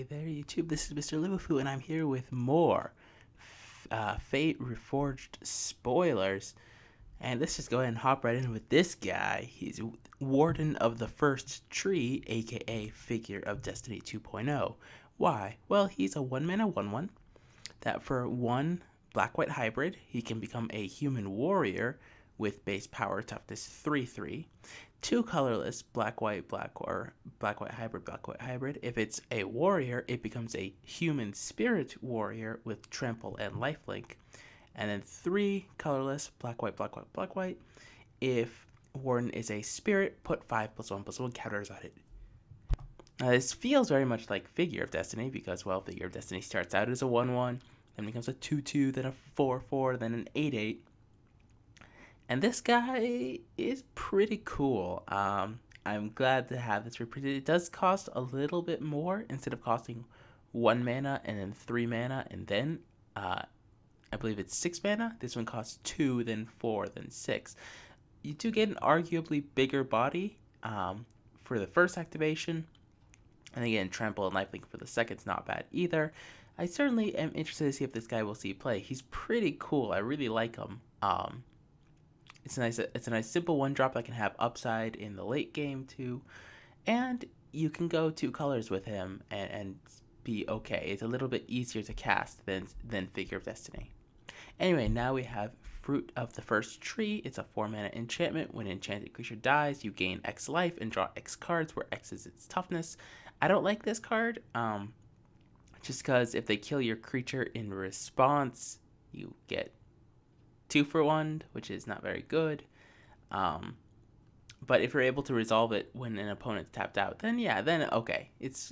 Hey there, YouTube. This is Mr.Lubufu, and I'm here with more Fate Reforged spoilers. And let's just go ahead and hop right in with this guy. He's Warden of the First Tree, aka Figure of Destiny 2.0. Why? Well, he's a 1-mana 1/1 that for one black-white hybrid, he can become a human warrior with base power toughness 3/3. Two colorless black-white hybrid. If it's a warrior, it becomes a human spirit warrior with trample and lifelink. And then three colorless black-white. If Warden is a spirit, put 5+1/+1 counters on it. This feels very much like Figure of Destiny because, well, Figure of Destiny starts out as a 1/1, then becomes a 2/2, then a 4/4, then an 8/8. And this guy is pretty cool. I'm glad to have this reprinted. It does cost a little bit more instead of costing 1 mana and then 3 mana and then I believe it's 6 mana. This one costs 2, then 4, then 6. You do get an arguably bigger body for the first activation. And again, Trample and Lifelink for the second's not bad either. I certainly am interested to see if this guy will see play. He's pretty cool. I really like him. It's a nice simple 1-drop that can have upside in the late game too. And you can go 2 colors with him and be okay. It's a little bit easier to cast than Figure of Destiny. Anyway, now we have Fruit of the First Tree. It's a 4-mana enchantment. When an enchanted creature dies, you gain X life and draw X cards, where X is its toughness. I don't like this card, just because if they kill your creature in response, you get 2 for 1, which is not very good. But if you're able to resolve it when an opponent's tapped out, then yeah, then okay, it's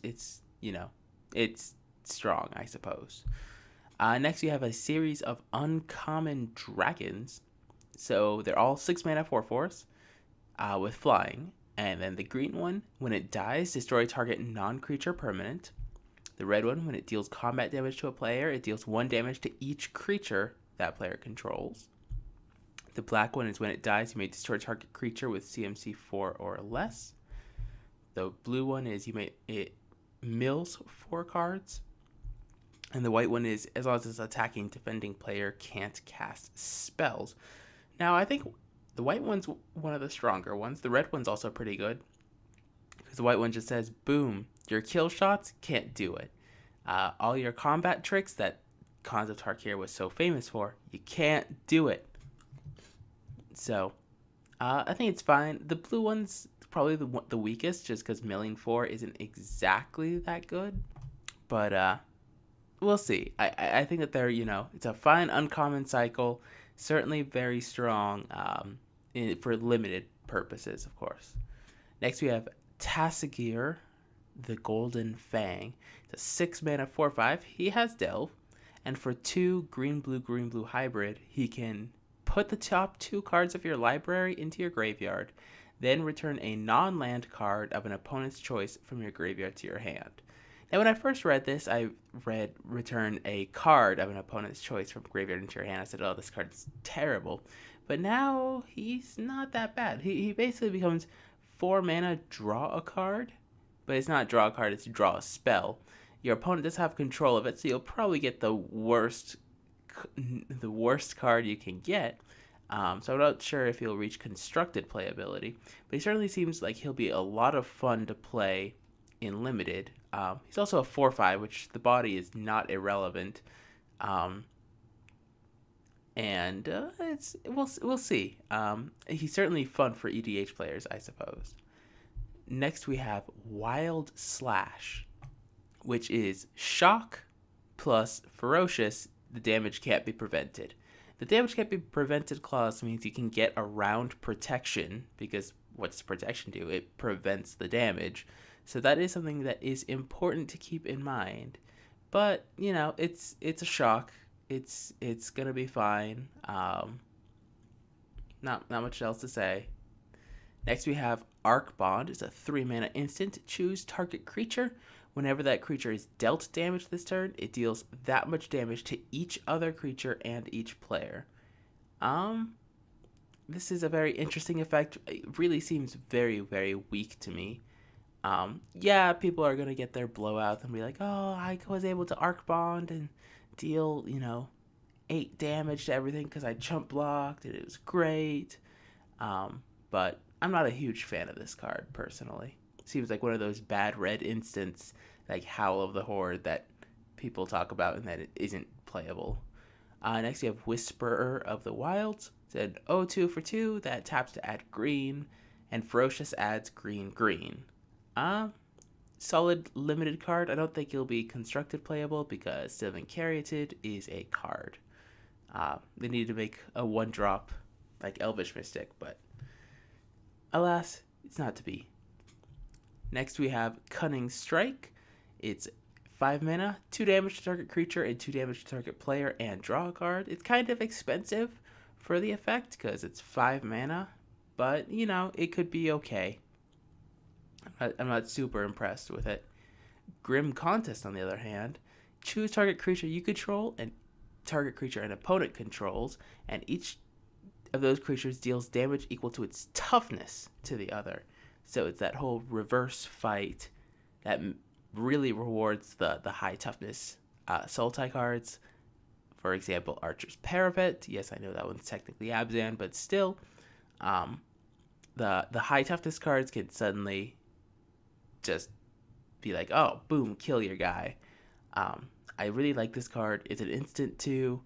strong, I suppose. Next, you have a series of uncommon dragons. So they're all 6-mana 4/4s with flying. And then the green one, when it dies, destroy target non-creature permanent. The red one, when it deals combat damage to a player, it deals 1 damage to each creature that player controls. The black one is when it dies, you may destroy target creature with CMC 4 or less. The blue one is it mills 4 cards. And the white one is as long as it's attacking, defending player can't cast spells. Now, I think the white one's one of the stronger ones. The red one's also pretty good. Because the white one just says, boom, your kill shots can't do it. All your combat tricks that Khans of Tarkir was so famous for, you can't do it. So, I think it's fine. The blue one's probably the weakest, just because milling 4 isn't exactly that good. But, we'll see. I think that they're, it's a fine uncommon cycle. Certainly very strong for limited purposes, of course. Next, we have Tasigur, the Golden Fang. It's a 6-mana 4/5. He has Delve. And for 2 green-blue hybrid, he can put the top 2 cards of your library into your graveyard, then return a non-land card of an opponent's choice from your graveyard to your hand. Now, when I first read this, I read return a card of an opponent's choice from graveyard into your hand. I said, oh, this card's terrible. But now, he's not that bad. He basically becomes 4 mana, draw a card. But it's not draw a card, it's draw a spell. Your opponent does have control of it, so you'll probably get the worst card you can get. So I'm not sure if he'll reach constructed playability. But he certainly seems like he'll be a lot of fun to play in limited. He's also a 4/5, which the body is not irrelevant. We'll see. He's certainly fun for EDH players, I suppose. Next, we have Wild Slash, which is shock plus ferocious. The damage can't be prevented. The damage can't be prevented clause means you can get around protection, because what's protection do? It prevents the damage. So that is something that is important to keep in mind. But, it's a shock. It's gonna be fine. Not much else to say. Next we have Arc Bond. It's a 3-mana instant. Choose target creature. Whenever that creature is dealt damage this turn, it deals that much damage to each other creature and each player. This is a very interesting effect. It really seems very, very weak to me. Yeah, people are gonna get their blowouts and be like, "Oh, I was able to arc bond and deal, 8 damage to everything because I chump blocked and it was great." But I'm not a huge fan of this card personally. Seems like one of those bad red instants, like Howl of the Horde, that people talk about and that it isn't playable. Next, you have Whisperer of the Wilds. It's an 0-2 for 2 that taps to add green, and Ferocious adds green green. Uh, Solid limited card. I don't think it'll be constructed playable because Sylvan Caryatid is a card. They need to make a 1-drop like Elvish Mystic, but alas, it's not to be. Next, we have Cunning Strike. It's 5 mana, 2 damage to target creature, and 2 damage to target player, and draw a card. It's kind of expensive for the effect because it's 5 mana, but it could be okay. I'm not super impressed with it. Grim Contest, on the other hand, choose target creature you control and target creature an opponent controls, and each of those creatures deals damage equal to its toughness to the other. So it's that whole reverse fight that really rewards the high toughness Sultai cards. For example, Archer's Parapet. Yes, I know that one's technically Abzan, but still, the high toughness cards can suddenly just be like, oh, boom, kill your guy. I really like this card. It's an instant too,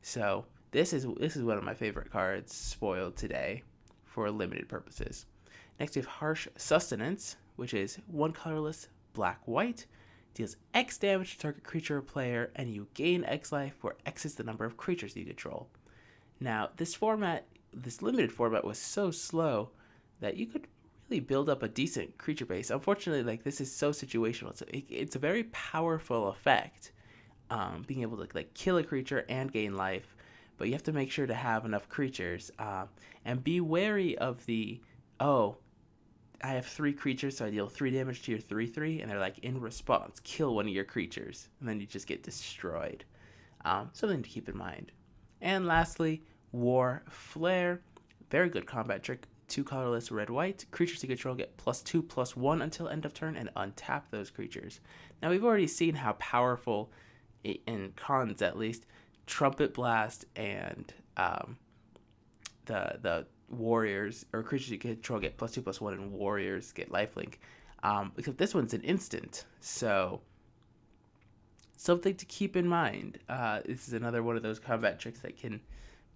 so this is one of my favorite cards spoiled today for limited purposes. Next, we have Harsh Sustenance, which is 1 colorless, black white, deals X damage to target creature or player, and you gain X life, where X is the number of creatures you control. Now, this limited format, was so slow that you could really build up a decent creature base. Unfortunately, this is so situational. So it's a very powerful effect, being able to kill a creature and gain life, but you have to make sure to have enough creatures, and be wary of the I have 3 creatures, so I deal 3 damage to your 3/3, and they're in response, kill one of your creatures, and then you just get destroyed. Something to keep in mind. And lastly, War Flare. Very good combat trick. 2 colorless, red white. Creatures you control get +2/+1 until end of turn, and untap those creatures. Now, we've already seen how powerful, in cons at least, Trumpet Blast and the warriors or creatures you control get +2/+1, and warriors get lifelink. Except this one's an instant, so something to keep in mind. This is another one of those combat tricks that can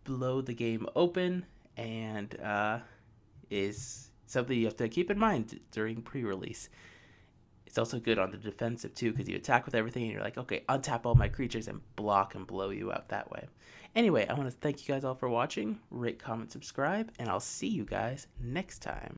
blow the game open, and is something you have to keep in mind during pre-release. It's also good on the defensive too, because you attack with everything and you're like, okay, untap all my creatures and block and blow you out that way. Anyway, I want to thank you guys all for watching. Rate, comment, subscribe, and I'll see you guys next time.